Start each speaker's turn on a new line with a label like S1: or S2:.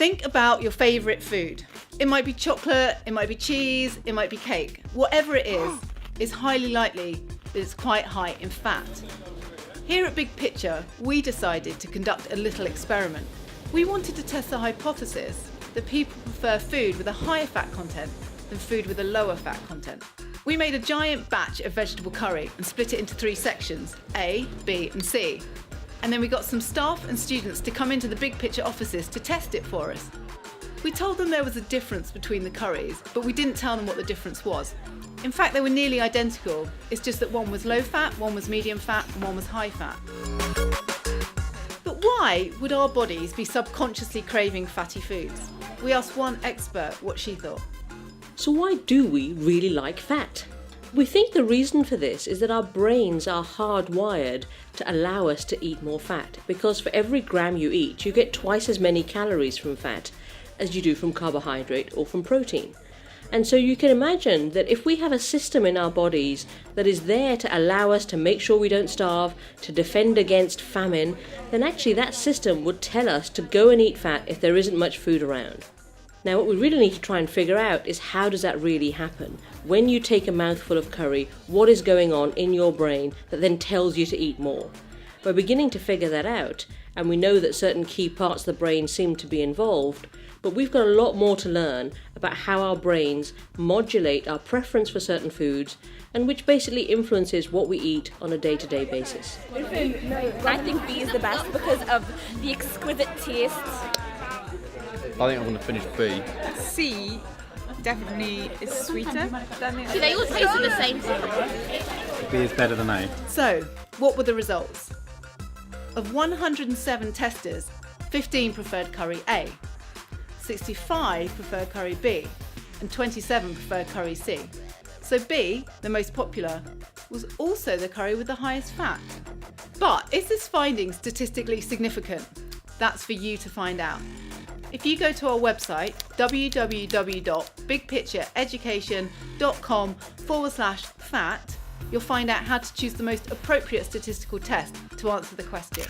S1: Think about your favourite food. It might be chocolate, it might be cheese, it might be cake. Whatever it is highly likely that it's quite high in fat. Here at Big Picture, we decided to conduct a little experiment. We wanted to test the hypothesis that people prefer food with a higher fat content than food with a lower fat content. We made a giant batch of vegetable curry and split it into 3 sections, A, B and C. And then we got some staff and students to come into the Big Picture offices to test it for us. We told them there was a difference between the curries, but we didn't tell them what the difference was. In fact, they were nearly identical. It's just that one was low fat, one was medium fat, and one was high fat. But why would our bodies be subconsciously craving fatty foods? We asked one expert what she thought.
S2: So why do we really like fat? We think the reason for this is that our brains are hardwired to allow us to eat more fat, because for every gram you eat, you get twice as many calories from fat as you do from carbohydrate or from protein. And so you can imagine that if we have a system in our bodies that is there to allow us to make sure we don't starve, to defend against famine, then actually that system would tell us to go and eat fat if there isn't much food around. Now what we really need to try and figure out is, how does that really happen? When you take a mouthful of curry, what is going on in your brain that then tells you to eat more? We're beginning to figure that out, and we know that certain key parts of the brain seem to be involved, but we've got a lot more to learn about how our brains modulate our preference for certain foods, and which basically influences what we eat on a day-to-day basis.
S3: I think B is the best because of the exquisite taste.
S4: I think I'm going to finish B.
S5: C definitely is sweeter than the
S3: See, they all taste the same thing.
S4: B is better than A.
S1: So, what were the results? Of 107 testers, 15 preferred curry A, 65 preferred curry B, and 27 preferred curry C. So B, the most popular, was also the curry with the highest fat. But is this finding statistically significant? That's for you to find out. If you go to our website, www.bigpictureeducation.com/fat, you'll find out how to choose the most appropriate statistical test to answer the question.